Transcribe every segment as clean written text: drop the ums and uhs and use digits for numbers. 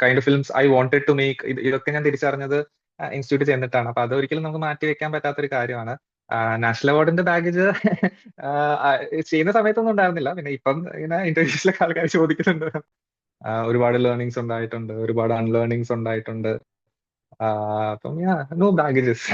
Kind of films I wanted to make, ഇതൊക്കെ ഞാൻ തിരിച്ചറിഞ്ഞത് ഇൻസ്റ്റിറ്റ്യൂട്ട് ചെന്നിട്ടാണ്. അപ്പൊ അതൊരിക്കലും നമുക്ക് മാറ്റി വെക്കാൻ പറ്റാത്തൊരു കാര്യമാണ്. നാഷണൽ അവാർഡിന്റെ ബാഗേജ് ചെയ്യുന്ന സമയത്തൊന്നും ഉണ്ടായിരുന്നില്ല. പിന്നെ ഇപ്പം ഇങ്ങനെ ഇന്റർവ്യൂസിലൊക്കെ ആൾക്കാർ ചോദിക്കുന്നുണ്ട്. ഒരുപാട് ലേണിങ്സ് ഉണ്ടായിട്ടുണ്ട്, ഒരുപാട് അൺലേണിങ്സ് ഉണ്ടായിട്ടുണ്ട്. അപ്പം നോ ബാഗേജസ്.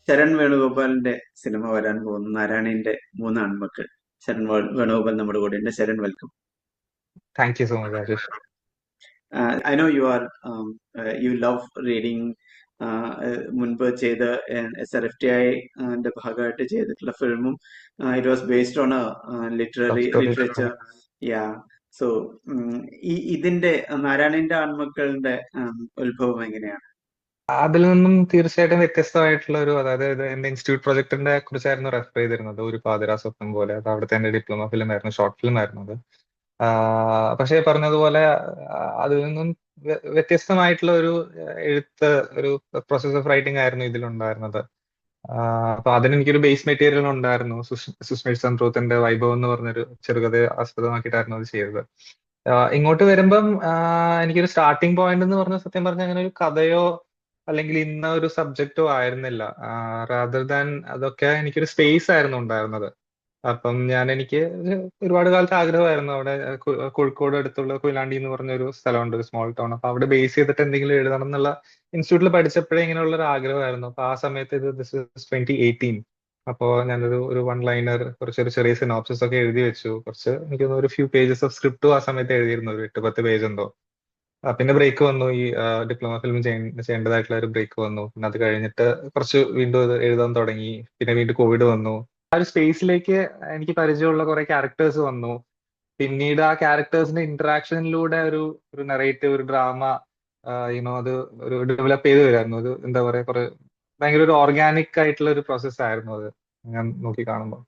ശരൺ വേണുഗോപാലിന്റെ സിനിമ വരാൻ പോകുന്നു, നാരായണിന്റെ മൂന്ന് ആൺമക്കൾ. ശരൺ വേണുഗോപാൽ നമ്മുടെ കൂടെ ഉണ്ട്. Sharan, welcome. Thank you so much, Rajesh. I know you are you love reading. മുൻപ് ചെയ്ത SRFTI ന്റെ ഭാഗമായിട്ട് ചെയ്തിട്ടുള്ള ഫിലിമും it was based on literature. Yeah. So ഇതിന്റെ നാരായണിന്റെ ആൺമക്കളുടെ ഉത്ഭവം എങ്ങനെയാണ്? അതിൽ നിന്നും തീർച്ചയായിട്ടും വ്യത്യസ്തമായിട്ടുള്ള ഒരു, അതായത് ഇത് എന്റെ ഇൻസ്റ്റിറ്റ്യൂട്ട് പ്രൊജക്ടിന്റെ കുറിച്ചായിരുന്നു റെഫർ ചെയ്തിരുന്നത്. ഒരു പാതിരാ സ്വപ്നം പോലെ. അത് അവിടുത്തെ എന്റെ ഡിപ്ലോമ ഫിലിം ആയിരുന്നു, ഷോർട്ട് ഫിലിം ആയിരുന്നു അത്. പക്ഷേ പറഞ്ഞതുപോലെ അതിൽ നിന്നും വ്യത്യസ്തമായിട്ടുള്ള ഒരു എഴുത്ത്, ഒരു പ്രോസസ് ഓഫ് റൈറ്റിംഗ് ആയിരുന്നു ഇതിലുണ്ടായിരുന്നത്. അപ്പൊ അതിനെനിക്കൊരു ബേസ് മെറ്റീരിയൽ ഉണ്ടായിരുന്നു. സുഷ്മിത് സന്ത്രൂത്തിന്റെ വൈഭവം എന്ന് പറഞ്ഞൊരു ചെറുകഥയെ ആസ്പദമാക്കിയിട്ടായിരുന്നു അത് ചെയ്തത്. ഇങ്ങോട്ട് വരുമ്പം എനിക്കൊരു സ്റ്റാർട്ടിംഗ് പോയിന്റ് എന്ന് പറഞ്ഞ, സത്യം പറഞ്ഞ അങ്ങനെ ഒരു കഥയോ അല്ലെങ്കിൽ ഇന്ന ഒരു സബ്ജക്റ്റോ ആയിരുന്നില്ല. റാദർ ദാൻ അതൊക്കെ എനിക്കൊരു സ്പേസ് ആയിരുന്നു ഉണ്ടായിരുന്നത്. അപ്പം എനിക്ക് ഒരുപാട് കാലത്ത് ആഗ്രഹമായിരുന്നു. അവിടെ കോഴിക്കോട് അടുത്തുള്ള കൊയിലാണ്ടി എന്ന് പറഞ്ഞൊരു സ്ഥലമുണ്ട്, ഒരു സ്മോൾ ടൗൺ. അപ്പൊ അവിടെ ബേസ് ചെയ്തിട്ട് എന്തെങ്കിലും എഴുതണം എന്നുള്ള ഇൻസ്റ്റിറ്റ്യൂട്ടിൽ പഠിച്ചപ്പോഴേ ഇങ്ങനെയുള്ള ഒരു ആഗ്രഹമായിരുന്നു. അപ്പൊ ആ സമയത്ത് ദിസ് ഇസ് 2018. അപ്പോ ഞാനൊരു വൺ ലൈനർ, കുറച്ചൊരു ചെറിയ സിനോപ്സിസ് ഒക്കെ എഴുതി വെച്ചു. എനിക്ക് തോന്നുന്നു ഒരു ഫ്യൂ പേജസ് ഓഫ് സ്ക്രിപ്റ്റും ആ സമയത്ത് എഴുതിയിരുന്നു, ഒരു 8-10 പേജ് എന്തോ. പിന്നെ ബ്രേക്ക് വന്നു, ഈ ഡിപ്ലോമ ഫിലിം ചെയ്യേണ്ടതായിട്ടുള്ള ഒരു ബ്രേക്ക് വന്നു. പിന്നെ അത് കഴിഞ്ഞിട്ട് കുറച്ച് വീണ്ടും ഇത് എഴുതാൻ തുടങ്ങി. പിന്നെ വീണ്ടും കോവിഡ് വന്നു. ആ ഒരു സ്പേസിലേക്ക് എനിക്ക് പരിചയമുള്ള കുറെ ക്യാരക്ടേഴ്സ് വന്നു. പിന്നീട് ആ ക്യാരക്ടേഴ്സിന്റെ ഇന്ററാക്ഷനിലൂടെ ഒരു നെറേറ്റീവ്, ഒരു ഡ്രാമ അത് ഒരു ഡെവലപ്പ് ചെയ്ത് വരുമായിരുന്നു. ഒരു എന്താ പറയാ, ഭയങ്കര ഒരു ഓർഗാനിക് ആയിട്ടുള്ള ഒരു പ്രോസസ് ആയിരുന്നു അത്, ഞാൻ നോക്കി കാണുമ്പോൾ.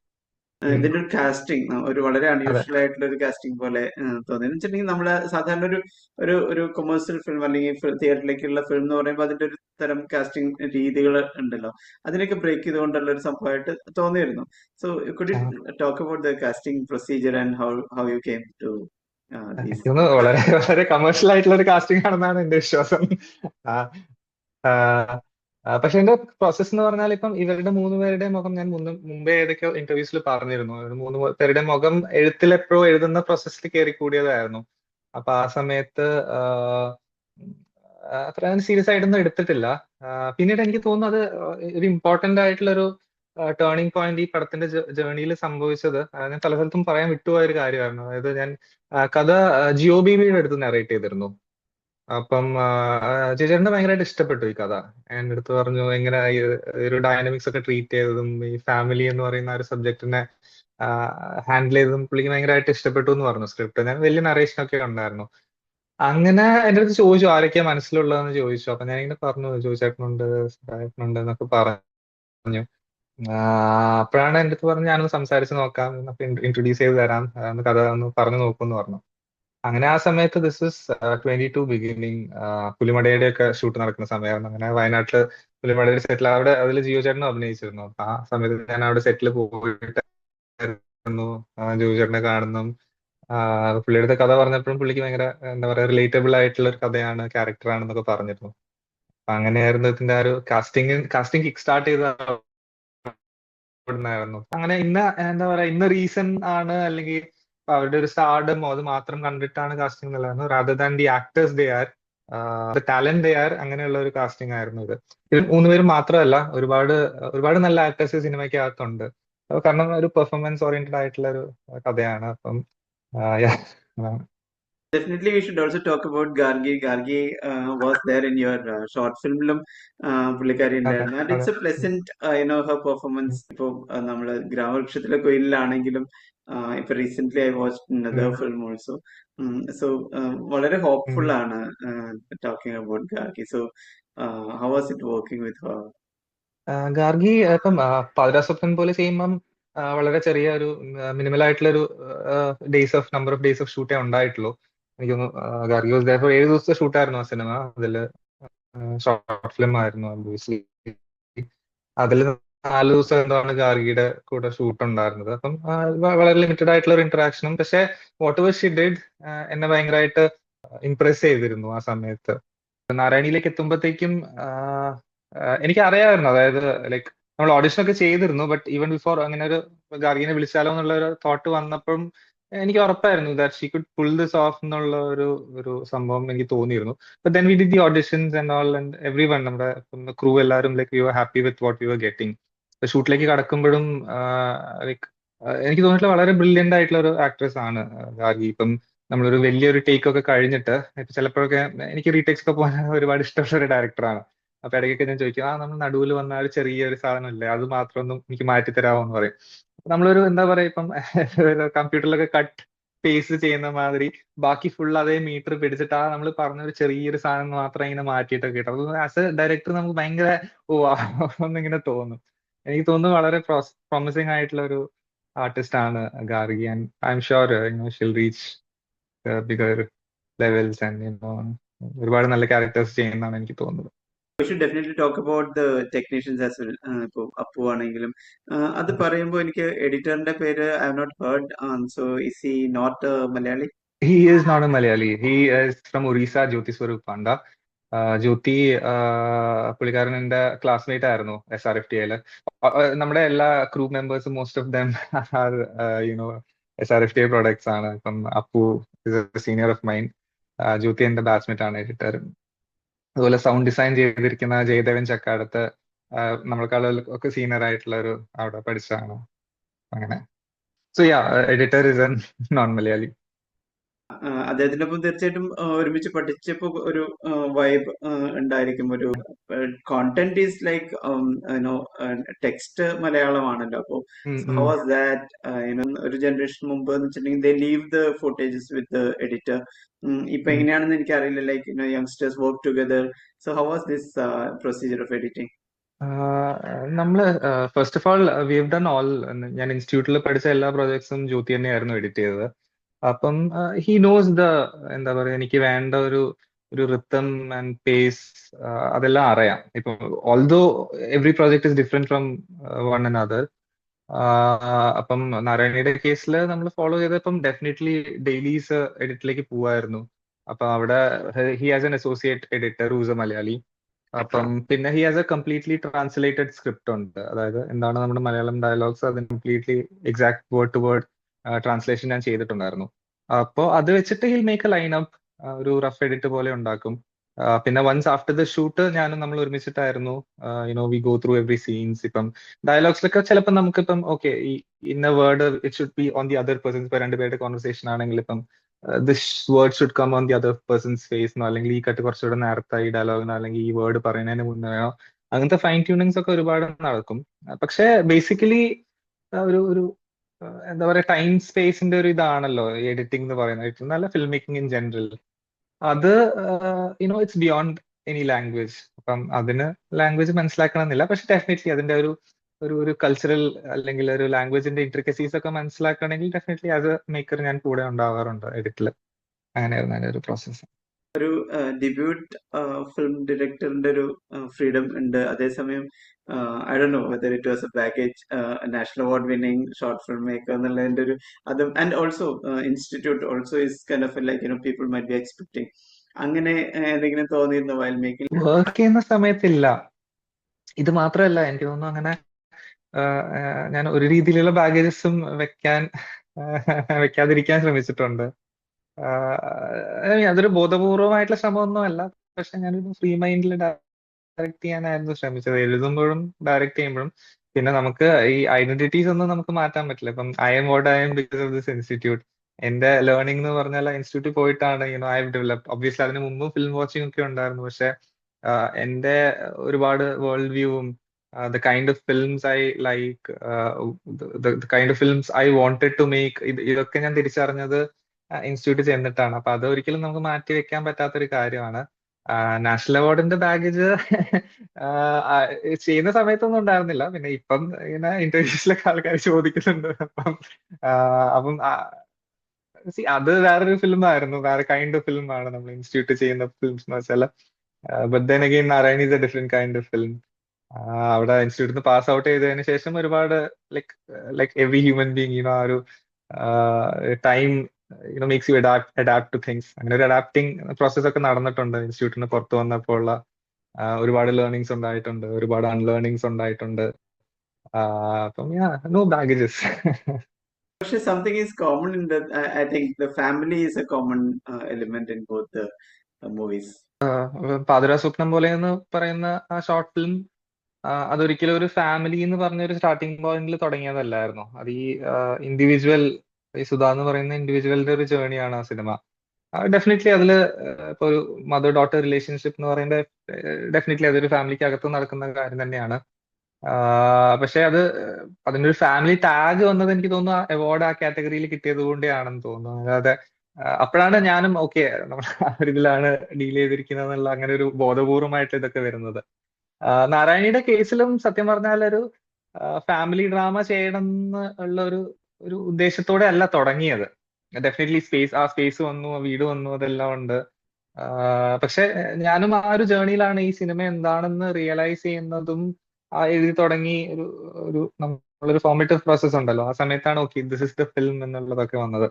ഇതിന്റെ ഒരു കാസ്റ്റിംഗ് ഒരു വളരെ അതെ. അൺയൂഷ്വൽ ആയിട്ടുള്ള ഒരു കാസ്റ്റിംഗ് പോലെ തോന്നി. എന്ന് വെച്ചിട്ടുണ്ടെങ്കിൽ നമ്മള് സാധാരണ ഒരു കൊമേഴ്സ്യൽ ഫിലിം അല്ലെങ്കിൽ തിയേറ്ററിലേക്കുള്ള ഫിലിം എന്ന് പറയുമ്പോൾ അതിന്റെ ഒരു തരം കാസ്റ്റിംഗ് രീതികൾ ഉണ്ടല്ലോ, അതിനൊക്കെ ബ്രേക്ക് ചെയ്തുകൊണ്ടുള്ള ഒരു സംഭവമായിട്ട് തോന്നിയിരുന്നു. So could you talk about the casting procedure and how you came to these? എനിക്ക് തോന്നുന്നു വളരെ വളരെ കമേഴ്ഷ്യൽ ആയിട്ടുള്ള ഒരു കാസ്റ്റിംഗ് ആണെന്നാണ് എന്റെ വിശ്വാസം. പക്ഷെ എന്റെ പ്രോസസ് എന്ന് പറഞ്ഞാൽ, ഇപ്പം ഇവരുടെ 3 പേരുടെയും മുഖം ഞാൻ മുമ്പേ ഏതൊക്കെയോ ഇന്റർവ്യൂസിൽ പറഞ്ഞിരുന്നു. 3 പേരുടെ മുഖം എഴുത്തിൽ എപ്പോഴും എഴുതുന്ന പ്രോസസ്സിൽ കയറി കൂടിയതായിരുന്നു. അപ്പൊ ആ സമയത്ത് അത്ര സീരിയസ് ആയിട്ടൊന്നും എടുത്തിട്ടില്ല. പിന്നീട് എനിക്ക് തോന്നുന്നു അത് ഒരു ഇമ്പോർട്ടന്റ് ആയിട്ടുള്ള ഒരു ടേണിംഗ് പോയിന്റ് ഈ പടത്തിന്റെ ജേർണിയിൽ സംഭവിച്ചത്, ഞാൻ പല സ്ഥലത്തും പറയാൻ വിട്ടുപോയ ഒരു കാര്യമായിരുന്നു. അതായത് ഞാൻ കഥ ജിയോ ബേബിയുടെ അടുത്ത് നറേറ്റ് ചെയ്തിരുന്നു. അപ്പം ചേച്ചേട്ടന് ഭയങ്കരമായിട്ട് ഇഷ്ടപ്പെട്ടു ഈ കഥ. എന്റെ അടുത്ത് പറഞ്ഞു എങ്ങനെ ഒരു ഡൈനാമിക്സ് ഒക്കെ ട്രീറ്റ് ചെയ്തതും ഈ ഫാമിലി എന്ന് പറയുന്ന ഒരു സബ്ജക്റ്റിനെ ഹാൻഡിൽ ചെയ്തതും പുള്ളിക്ക് ഭയങ്കരമായിട്ട് ഇഷ്ടപ്പെട്ടു എന്ന് പറഞ്ഞു. സ്ക്രിപ്റ്റ് ഞാൻ വലിയ നറേഷൻ ഒക്കെ ഉണ്ടായിരുന്നു. അങ്ങനെ എന്റെ അടുത്ത് ചോദിച്ചു ആരൊക്കെയാ മനസ്സിലുള്ളതെന്ന് ചോദിച്ചു. അപ്പൊ ഞാൻ ഇങ്ങനെ പറഞ്ഞു ചോദിച്ചേട്ടനുണ്ട്, ചേട്ടനുണ്ട് എന്നൊക്കെ പറഞ്ഞു. അപ്പോഴാണ് എന്റെ അടുത്ത് പറഞ്ഞു ഞാനൊന്ന് സംസാരിച്ച് നോക്കാം, ഇൻട്രൊഡ്യൂസ് ചെയ്ത് തരാം, കഥ ഒന്ന് പറഞ്ഞു നോക്കുമെന്ന് പറഞ്ഞു. അങ്ങനെ ആ സമയത്ത് ദിസ് ഇസ് 22 ബിഗിനിങ്, പുലിമടയുടെ ഒക്കെ ഷൂട്ട് നടക്കുന്ന സമയമായിരുന്നു. അങ്ങനെ വയനാട്ടില് പുലിമടയുടെ സെറ്റിൽ, അവിടെ അതിൽ ജിയോ ചേട്ടനും അഭിനയിച്ചിരുന്നു. അപ്പൊ ആ സമയത്ത് ഞാൻ അവിടെ സെറ്റിൽ പോയിട്ടായിരുന്നു ജിയോ ചേട്ടനെ കാണുന്നു. പുള്ളിയുടെ കഥ പറഞ്ഞപ്പോഴും പുള്ളിക്ക് ഭയങ്കര എന്താ പറയാ റിലേറ്റബിൾ ആയിട്ടുള്ള ഒരു കഥയാണ്, ക്യാരക്ടറാണെന്നൊക്കെ പറഞ്ഞിരുന്നു. അപ്പൊ അങ്ങനെയായിരുന്നു ഇതിന്റെ ആ ഒരു കാസ്റ്റിംഗ് കിക്ക് സ്റ്റാർട്ട് ചെയ്ത ായിരുന്നു. അങ്ങനെ എന്താ പറയാ ഇന്ന റീസൺ ആണ് അല്ലെങ്കിൽ അവരുടെ ഒരു സ്റ്റാർഡമോ അത് മാത്രം കണ്ടിട്ടാണ് കാസ്റ്റിംഗ് എന്നുള്ളതാണ്, rather than the actors they are, the talent they are, അങ്ങനെയുള്ള ഒരു കാസ്റ്റിംഗ് ആയിരുന്നു ഇത്. ഇത് 3 പേരും മാത്രമല്ല, ഒരുപാട് നല്ല ആക്ടേഴ്സ് സിനിമയ്ക്കകത്തുണ്ട്. കാരണം ഒരു പെർഫോമൻസ് ഓറിയന്റഡ് ആയിട്ടുള്ള ഒരു കഥയാണ്. അപ്പം Definitely, we should also talk about Gargi. Gargi was there in your short film. പുള്ളിക്കാരി ഉണ്ടായിരുന്നു. And it's A pleasant Har performance. ഇപ്പൊ നമ്മള് ഗ്രാമവൃക്ഷത്തിലെ കൊയിലാണെങ്കിലും ഇപ്പൊ recent I watch another film also. So വളരെ ഹോപ്പ്ഫുൾ ആണ് talking about Gargi. So how was it working with Har? Gargi ഇപ്പം പാതിരാസ്വപ്നം പോലെ ചെയ്യുമ്പം വളരെ ചെറിയ ഒരു മിനിമൽ ആയിട്ടുള്ള ഒരു നമ്പർ ഓഫ് ഡേയ്സ് ഓഫ് ഷൂട്ടേ ഉണ്ടായിട്ടുള്ളൂ. എനിക്ക് തോന്നുന്നു ഗാർഗി വാസ് ദേർ ഫോർ 7 ദിവസത്തെ ഷൂട്ടായിരുന്നു ആ സിനിമ. അതില് ഷോർട്ട് ഫിലിം ആയിരുന്നു. അതിൽ 4 ദിവസം എന്താണ് ഗാർഗിയുടെ കൂടെ ഷൂട്ട് ഉണ്ടായിരുന്നത്. അപ്പം വളരെ ലിമിറ്റഡ് ആയിട്ടുള്ള ഒരു ഇന്ററാക്ഷനും, പക്ഷെ വാട്ട് എവർ ഷി ഡിഡ് എന്നെ ഭയങ്കരമായിട്ട് ഇംപ്രസ് ചെയ്തിരുന്നു ആ സമയത്ത്. നാരായണിയിലേക്ക് എത്തുമ്പോഴത്തേക്കും എനിക്ക് അറിയാമായിരുന്നു, അതായത് ലൈക്ക് നമ്മൾ ഓഡിഷൻ ഒക്കെ ചെയ്തിരുന്നു, ബട്ട് ഈവൻ ബിഫോർ അങ്ങനെ ഒരു ഗാർഗിനെ വിളിച്ചാലോ എന്നുള്ള ഒരു തോട്ട് വന്നപ്പം എനിക്ക് ഉറപ്പായിരുന്നു that she could pull this off എന്നുള്ള ഒരു ഒരു സംഭവം എനിക്ക് തോന്നിയിരുന്നു. But then we did the auditions and all, and everyone, നമ്മുടെ ക്രൂ എല്ലാവരും like we were happy with what we were getting. ഷൂട്ടിലേക്ക് കടക്കുമ്പോഴും ലൈക്ക് എനിക്ക് തോന്നിയിട്ടുള്ള വളരെ ബ്രില്യന്റ് ആയിട്ടുള്ള ഒരു ആക്ട്രസ് ആണ് ഗാർഗി. ഇപ്പം നമ്മളൊരു വലിയൊരു ടേക്ക് ഒക്കെ കഴിഞ്ഞിട്ട് ഇപ്പൊ ചിലപ്പോഴൊക്കെ എനിക്ക് റീടേക്സ് ഒക്കെ പോകാൻ ഒരുപാട് ഇഷ്ടമുള്ള ഒരു ഡയറക്ടറാണ്. അപ്പൊ ഇടയ്ക്കൊക്കെ ഞാൻ ചോദിക്കും, നമ്മൾ നടുവിൽ വന്ന ഒരു ചെറിയൊരു സാധനമല്ലേ, അത് മാത്രം ഒന്നും എനിക്ക് മാറ്റി തരാമോ എന്ന് പറയും. അപ്പൊ നമ്മളൊരു എന്താ പറയാ, ഇപ്പം കമ്പ്യൂട്ടറിലൊക്കെ കട്ട് പേസ്റ്റ് ചെയ്യുന്ന മാതിരി ബാക്കി ഫുൾ അതേ മീറ്റർ പിടിച്ചിട്ട് നമ്മൾ പറഞ്ഞ ഒരു ചെറിയൊരു സാധനം മാത്രം ഇങ്ങനെ മാറ്റിയിട്ടൊക്കെ കിട്ടും. അപ്പൊ ആസ് എ ഡയറക്ടർ നമുക്ക് ഭയങ്കര ഓ എന്നിങ്ങനെ തോന്നും. എനിക്ക് തോന്നുന്നു വളരെ പ്രോമിസിങ് ആയിട്ടുള്ള ഒരു ആർട്ടിസ്റ്റ് ആണ് Gargi. And I'm sure she'll reach bigger levels and ഒരുപാട് നല്ല ക്യാരക്ടേഴ്സ് ചെയ്യുന്നതാണ് എനിക്ക് തോന്നുന്നത്. We should definitely talk about the technicians as well. ഇപ്പൊ അപ്പു ആണെങ്കിലും അത് പറയുമ്പോൾ എനിക്ക് എഡിറ്ററിന്റെ പേര് I have not heard. So is he not Malayali? He is not a Malayali. He is from Orissa, Jyoti Swaroop Panda. Jyoti പുള്ളിക്കാരൻ എന്റെ ക്ലാസ്മേറ്റ് ആയിരുന്നു SRFTയില്. നമ്മുടെ എല്ലാ ക്രൂ മെമ്പേഴ്സും most of them are you know SRFTI products ആണ്. ഇപ്പം Appu is a senior of mine. Jyoti എന്റെ ബാച്ച്മേറ്റ് ആണ്, എഡിറ്റർ. അതുപോലെ സൗണ്ട് ഡിസൈൻ ചെയ്തിരിക്കുന്ന ജയദേവൻ ചക്കാടത്ത് നമ്മളെക്കാളും ഒക്കെ സീനിയർ ആയിട്ടുള്ള ഒരു അവിടെ പഠിച്ചതാണ്. അങ്ങനെ so yeah, editor is an non Malayali. അദ്ദേഹത്തിന്റെ ഒപ്പം തീർച്ചയായിട്ടും ഒരുമിച്ച് പഠിച്ചപ്പോ ഒരു വൈബ് ഉണ്ടായിരിക്കും. ഒരു content is like you know text മലയാളമാണല്ലോ. അപ്പോ ഹൗ വാസ് ദാറ്റ്? ഒരു ജനറേഷൻ മുമ്പ് എന്ന് വെച്ചിട്ടുണ്ടെങ്കിൽ they leave the footages with editor. ഇപ്പൊ എങ്ങനെയാണെന്ന് എനിക്ക് അറിയില്ല. Like youngsters work together. So how was this procedure of editing? നമ്മള് first of all we have done all. ഞാൻ ഇൻസ്റ്റിറ്റ്യൂട്ടിൽ പഠിച്ച എല്ലാ പ്രോജക്ട്സും ജ്യോതി തന്നെയായിരുന്നു എഡിറ്റ് ചെയ്തത്. അപ്പം ഹി നോസ് ദ എന്താ പറയാ, എനിക്ക് വേണ്ട ഒരു ഒരു റിത്തം ആൻഡ് പേസ് അതെല്ലാം അറിയാം. ഇപ്പൊ although every project is different from one and other. അപ്പം നാരായണിയുടെ കേസിൽ നമ്മൾ ഫോളോ ചെയ്തപ്പം ഡെഫിനറ്റ്ലി ഡെയിലീസ് എഡിറ്റിലേക്ക് പോവായിരുന്നു. അപ്പൊ അവിടെ he has an associate editor who's a Malayali. അപ്പം പിന്നെ he has a completely translated script ഉണ്ട്. അതായത് എന്താണ് നമ്മുടെ മലയാളം ഡയലോഗ്സ്, അതിന് completely exact word to word translation ഞാൻ ചെയ്തിട്ടുണ്ടായിരുന്നു. അപ്പോൾ അത് വെച്ചിട്ട് he'll make a line up, ഒരു റഫ് എഡിറ്റ് പോലെ ഉണ്ടാക്കും. പിന്നെ വൺസ് ആഫ്റ്റർ ദ ഷൂട്ട് ഞാനും നമ്മൾ ഒരുമിച്ചിട്ടായിരുന്നു we go through every scenes. ഇപ്പം ഡയലോഗ്സിലൊക്കെ ചിലപ്പോൾ നമുക്കിപ്പം ഓക്കെ ഈ ഇന്ന word it should be on the other persons. ഇപ്പൊ രണ്ടുപേരുടെ കോൺവെർസേഷൻ ആണെങ്കിൽ ഇപ്പം this word should come on the other persons face എന്നോ, അല്ലെങ്കിൽ ഈ കട്ട് കുറച്ചുകൂടെ നേരത്തെ ഈ ഡയലോഗിനോ, അല്ലെങ്കിൽ ഈ വേർഡ് പറയുന്നതിന് മുന്നേ വേണോ, അങ്ങനത്തെ ഫൈൻ ട്യൂണിങ്സ് ഒക്കെ ഒരുപാട് നടക്കും. പക്ഷെ ബേസിക്കലി ഒരു ഒരു എന്താ പറയാ, ടൈം സ്പേസിന്റെ ഒരു ഇതാണല്ലോ എഡിറ്റിംഗ് എന്ന് പറയുന്നത്, നല്ല ഫിൽം മേക്കിംഗ് ഇൻ ജനറൽ. അത് ഇറ്റ്സ് ബിയോണ്ട് എനി ലാംഗ്വേജ്. അപ്പം അതിന് ലാംഗ്വേജ് മനസ്സിലാക്കണമെന്നില്ല, പക്ഷെ ഡെഫിനറ്റ്ലി അതിന്റെ ഒരു ഒരു ഒരു കൾച്ചറൽ അല്ലെങ്കിൽ ഒരു ലാംഗ്വേജിന്റെ ഇന്റർക്കസീസ് ഒക്കെ മനസ്സിലാക്കണമെങ്കിൽ ഡെഫിനറ്റ്ലി ആസ് എ മേക്കർ ഞാൻ കൂടെ ഉണ്ടാവാറുണ്ട് എഡിറ്റിൽ. അങ്ങനെയായിരുന്നു അതിന്റെ ഒരു പ്രോസസ്സ്. ഒരു ഡെബ്യൂട്ട് ഫിലിം ഡയറക്ടറിന്റെ ഒരു ഫ്രീഡം ഉണ്ട്. അതേസമയം I don't know whether it was A baggage, national award winning short film maker എന്നുള്ളതിന്റെ ഒരു അതും. And also institute also is kind of like people might be expecting. അങ്ങനെ എന്തെങ്കിലും തോന്നിയിരുന്നോ വൈൽ മേക്കിംഗ്? വർക്ക് ചെയ്യുന്ന സമയത്തില്ല. ഇത് മാത്രമല്ല, എനിക്ക് തോന്നുന്നു അങ്ങനെ ഞാൻ ഒരു രീതിയിലുള്ള ബാഗേജസും വെക്കാതിരിക്കാൻ ശ്രമിച്ചിട്ടുണ്ട്. അതൊരു ബോധപൂർവമായിട്ടുള്ള ശ്രമമൊന്നും അല്ല, പക്ഷെ ഞാനൊരു ഫ്രീ മൈൻഡിൽ ഡയറക്ട് ചെയ്യാനായിരുന്നു ശ്രമിച്ചത്, എഴുതുമ്പോഴും ഡയറക്ട് ചെയ്യുമ്പോഴും. പിന്നെ നമുക്ക് ഈ ഐഡന്റിറ്റീസ് ഒന്നും നമുക്ക് മാറ്റാൻ പറ്റില്ല. ഇപ്പം I M what I M because of this institute. എന്റെ ലേണിംഗ് എന്ന് പറഞ്ഞാൽ ഇൻസ്റ്റിറ്റ്യൂട്ടിൽ പോയിട്ടാണ് ഐ ഹവ് ഡെവലപ്ഡ്. ഒബ്വിയസ്ലി അതിന് മുമ്പ് ഫിലിം വാച്ചിങ് ഒക്കെ ഉണ്ടായിരുന്നു, പക്ഷെ എന്റെ ഒരുപാട് വേൾഡ് വ്യൂവും the kind of films I like, the kind of films I wanted to make, ഇതൊക്കെ ഞാൻ തിരിച്ചറിഞ്ഞത് ഇൻസ്റ്റിറ്റ്യൂട്ടിൽ ചെന്നിട്ടാണ്. അപ്പൊ അത് ഒരിക്കലും നമുക്ക് മാറ്റി വെക്കാൻ പറ്റാത്തൊരു കാര്യമാണ്. നാഷണൽ അവാർഡിന്റെ ബാഗേജ് ചെയ്യുന്ന സമയത്തൊന്നും ഉണ്ടായിരുന്നില്ല. പിന്നെ ഇപ്പം ഇങ്ങനെ ഇന്റർവ്യൂസിലൊക്കെ ആൾക്കാർ ചോദിക്കുന്നുണ്ട്. അപ്പം അത് വേറൊരു ഫിലിം ആയിരുന്നു, വേറെ കൈൻഡ് ഓഫ് ഫിലിം ആണ് നമ്മൾ ഇൻസ്റ്റിറ്റ്യൂട്ട് ചെയ്യുന്ന ഫിലിംസ് എന്ന് വെച്ചാൽ. But then again Narayani is A different kind of film. അവിടെ ഇൻസ്റ്റിറ്റ്യൂട്ടിൽ നിന്ന് പാസ് ഔട്ട് ചെയ്തതിന് ശേഷം ഒരുപാട് like like every human being ആ ഒരു time makes you adapt two things. അങ്ങനെ ഒരു അഡാപ്റ്റിംഗ് പ്രോസസ് ഒക്കെ നടന്നിട്ടുണ്ട് ഇൻസ്റ്റിറ്റ്യൂട്ടിന് പുറത്ത് വന്നപ്പോൾ ഉള്ള ഒരുപാട് ലേണിങ്സ് ഉണ്ടായിട്ടുണ്ട്, ഒരുപാട് അൺലേണിങ്സ് ഉണ്ടായിട്ടുണ്ട്. അപ്പം നോ ബാഗേജസ്. പക്ഷെ something is common in the I think the family is A common element in both the movies. പാതിരാ സ്വപ്നം പോലെ എന്ന് പറയുന്ന ആ ഷോർട്ട് ഫിലിം അതൊരിക്കലും ഒരു ഫാമിലി എന്ന് പറഞ്ഞ ഒരു സ്റ്റാർട്ടിംഗ് പോയിന്റിൽ തുടങ്ങിയതല്ലായിരുന്നു. അത് ഈ ഇൻഡിവിജ്വൽ, ഈ സുധ എന്ന് പറയുന്ന ഇൻഡിവിജ്വലിന്റെ ഒരു ജേണിയാണ് ആ സിനിമ. ഡെഫിനറ്റ്ലി അതില് ഇപ്പൊ ഒരു മദർ ഡോട്ടർ റിലേഷൻഷിപ്പ് എന്ന് പറയുന്നത് ഡെഫിനറ്റ്ലി അതൊരു ഫാമിലിക്ക് അകത്ത് നടക്കുന്ന കാര്യം തന്നെയാണ്. പക്ഷെ അതിനൊരു ഫാമിലി ടാഗ് വന്നത് എനിക്ക് തോന്നുന്നു അവാർഡ് ആ കാറ്റഗറിയിൽ കിട്ടിയത് കൊണ്ടാണെന്ന് തോന്നുന്നു. അല്ലാതെ അപ്പോഴാണ് ഞാനും ഓക്കെ നമ്മൾ ആ ഒരു ഇതിലാണ് ഡീൽ ചെയ്തിരിക്കുന്നത് എന്നുള്ള അങ്ങനെ ഒരു ബോധപൂർവമായിട്ട് ഇതൊക്കെ വരുന്നത്. നാരായണിയുടെ കേസിലും സത്യം പറഞ്ഞാൽ ഒരു ഫാമിലി ഡ്രാമ ചെയ്യണം എന്ന് ഉള്ള ഒരു ഉദ്ദേശത്തോടെ അല്ല തുടങ്ങിയത്. ഡെഫിനറ്റ്ലി ആ സ്പേസ് വന്നു, വീട് വന്നു, അതെല്ലാം ഉണ്ട്. പക്ഷെ ഞാനും ആ ഒരു ജേർണിയിലാണ് ഈ സിനിമ എന്താണെന്ന് റിയലൈസ് ചെയ്യുന്നതും എഴുതി തുടങ്ങി ഒരു നമ്മളൊരു ഫോർമേറ്റീവ് പ്രോസസ് ഉണ്ടല്ലോ, ആ സമയത്താണ് okay this is the film എന്നുള്ളതൊക്കെ വന്നത്.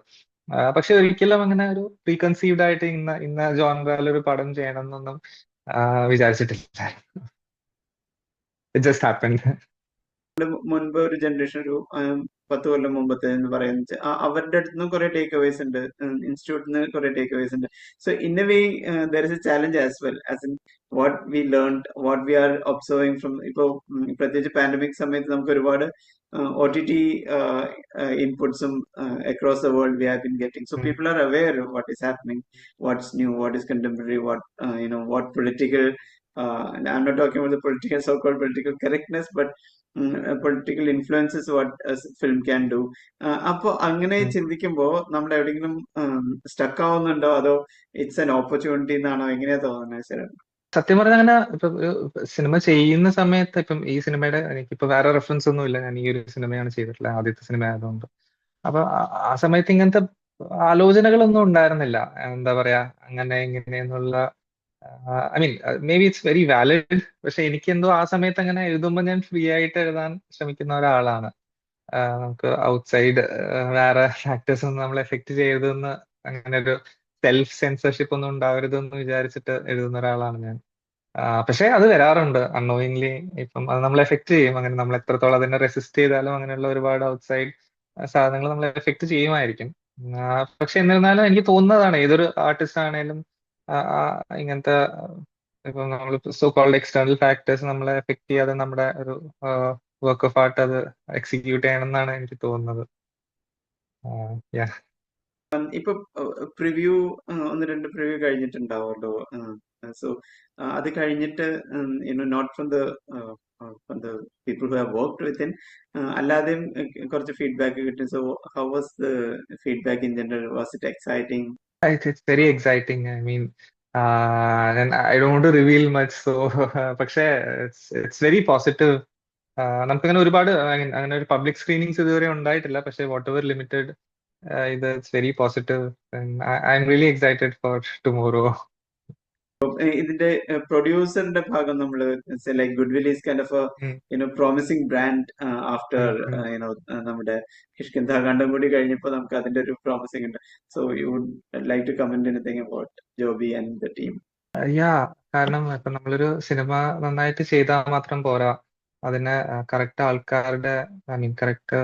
പക്ഷെ ഒരിക്കലും അങ്ങനെ ഒരു പ്രീകൺസീവ്ഡ് ആയിട്ട് ഇന്ന ജോൺറയിൽ ഒരു പടം ചെയ്യണം എന്നൊന്നും വിചാരിച്ചിട്ടില്ല. It just happened. മുൻപ് ഒരു ജനറേഷൻ, ഒരു 10 കൊല്ലം മുമ്പത്തെ എന്ന് പറയുന്നത് അവരുടെ അടുത്ത് നിന്ന് കുറെ ടേക്ക് അവേസ് ഉണ്ട്, ഇൻസ്റ്റിറ്റ്യൂട്ടിൽ നിന്ന് കുറെ ടേക്ക് അവേസ് ഉണ്ട്. So in a way there is a challenge as well as in what we learn, what we are observing from. ഇപ്പോൾ പ്രത്യേകിച്ച് പാൻഡമിക് സമയത്ത് നമുക്ക് ഒരുപാട് OTT ഇൻപുട്സും across the world we have been getting. So people are aware of what is happening, what's new, what is contemporary, what political. I'm not talking about the political, so-called political correctness, but political influences what film can do. അപ്പൊ അങ്ങനെ ചിന്തിക്കുമ്പോ നമ്മൾ എവിടെയെങ്കിലും stuck ആവുന്നുണ്ടോ, അതോ it's an opportunity എന്നാണോ, എങ്ങനെയാ തോന്നുന്നത് ശരി? സത്യം പറഞ്ഞാൽ അങ്ങനെ ഇപ്പൊ സിനിമ ചെയ്യുന്ന സമയത്ത് ഇപ്പം ഈ സിനിമയുടെ എനിക്കിപ്പോ വേറെ റെഫറൻസ് ഒന്നും ഇല്ല, ഞാൻ ഈ ഒരു സിനിമയാണ് ചെയ്തിട്ടുള്ളത്, ആദ്യത്തെ സിനിമ ആയതുകൊണ്ട്. അപ്പൊ ആ സമയത്ത് ഇങ്ങനത്തെ ആലോചനകളൊന്നും ഉണ്ടായിരുന്നില്ല. എന്താ പറയാ, അങ്ങനെ ഇങ്ങനെ എന്നുള്ള I mean may be it's very valid. പക്ഷെ എനിക്ക് എന്തോ ആ സമയത്ത് അങ്ങനെ എഴുതുമ്പോൾ ഞാൻ ഫ്രീ ആയിട്ട് എഴുതാൻ ശ്രമിക്കുന്ന ഒരാളാണ്. നമുക്ക് ഔട്ട്സൈഡ് വേറെ ഫാക്ടേഴ്സ് ഒന്നും നമ്മളെ എഫക്ട് ചെയ്യരുതെന്ന്, അങ്ങനെ ഒരു സെൽഫ് സെൻസർഷിപ്പ് ഒന്നും ഉണ്ടാവരുതെന്ന് വിചാരിച്ചിട്ട് എഴുതുന്ന ഒരാളാണ് ഞാൻ. പക്ഷെ അത് വരാറുണ്ട് അൺനോയിങ്ലി. ഇപ്പം അത് നമ്മളെ എഫക്ട് ചെയ്യും. അങ്ങനെ നമ്മൾ എത്രത്തോളം അതിനെ റെസിസ്റ്റ് ചെയ്താലും അങ്ങനെയുള്ള ഒരുപാട് ഔട്ട്സൈഡ് സാധനങ്ങൾ നമ്മളെ എഫക്ട് ചെയ്യുമായിരിക്കും. പക്ഷെ എന്നിരുന്നാലും എനിക്ക് തോന്നുന്നതാണ് ഏതൊരു ആർട്ടിസ്റ്റ് ആണേലും ഇങ്ങനത്തെ ഇപ്പം നമ്മൾ സോ കോൾഡ് എക്സ്റ്റേണൽ ഫാക്ടേഴ്സ് നമ്മളെ എഫക്ട് ചെയ്യാതെ നമ്മുടെ ഒരു വർക്ക് ഓഫ് ആർട്ട് അത് എക്സിക്യൂട്ട് ചെയ്യണം എന്നാണ് എനിക്ക് തോന്നുന്നത്. ഇപ്പൊ പ്രിവ്യൂ 1-2 പ്രിവ്യൂ കഴിഞ്ഞിട്ടുണ്ടാവുമല്ലോ. സോ അത് കഴിഞ്ഞിട്ട് not from the people who have worked within, അല്ലാതെയും കുറച്ച് ഫീഡ്ബാക്ക് കിട്ടും. So how was the feedback in general? Was it exciting? It's very exciting. I mean, and I don't want to reveal much, so പക്ഷേ it's very positive. നമുക്കങ്ങനെ ഒരുപാട് അങ്ങനെ ഒരു public screenings ഇതുവരെ ഉണ്ടായിട്ടില്ല. പക്ഷേ what ever limited it's very positive, and I'm really excited for tomorrow. ഇതിന്റെ പ്രൊഡ്യൂസറിന്റെ ഭാഗം നമ്മൾ like goodwill is kind of promising brand after നമ്മുടെ കിഷ്കിന്ധാകാന്ഡം കൂടി കഴിഞ്ഞപ്പോൾ നമുക്ക് അതിന്റെ ഒരു പ്രോമിസിംഗ് ഉണ്ട്. So you would like to comment anything about Joby and the team? കാരണം ഇപ്പൊ നമ്മളൊരു സിനിമ നന്നായിട്ട് ചെയ്താൽ മാത്രം പോരാ, അതിനെ കറക്റ്റ് ആൾക്കാരുടെ ഐ മീൻ കറക്റ്റ്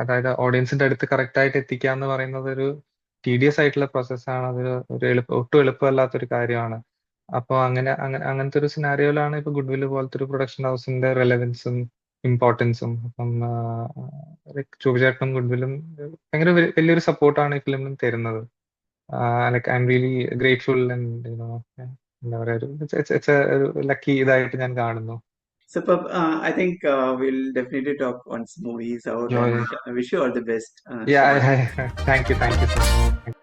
അതായത് ഓഡിയൻസിന്റെ അടുത്ത് കറക്റ്റ് ആയിട്ട് എത്തിക്കുക എന്ന് പറയുന്നത് ഒരു ടീഡിയസ് ആയിട്ടുള്ള പ്രോസസ്സാണ്. അതൊരു ഒട്ടും എളുപ്പമല്ലാത്തൊരു കാര്യമാണ്. അപ്പോൾ അങ്ങനത്തെ ഒരു സിനാരിയോയിലാണ് ഇപ്പൊ ഗുഡ്വിൽ പോലത്തെ ഒരു പ്രൊഡക്ഷൻ ഹൗസിന്റെ റെലവൻസും ഇമ്പോർട്ടൻസും. അപ്പം ചോബിചേട്ടനും ഗുഡ്വിലും ഭയങ്കര വലിയൊരു സപ്പോർട്ടാണ് ഈ ഫിലിമിന് തരുന്നത്. Like I am really grateful and എന്താ പറയാ, ഒരു ലക്കി ഇതായിട്ട് ഞാൻ കാണുന്നു. Superb. I think we'll definitely talk once movie is out, and I wish you all the best. Thank you so much.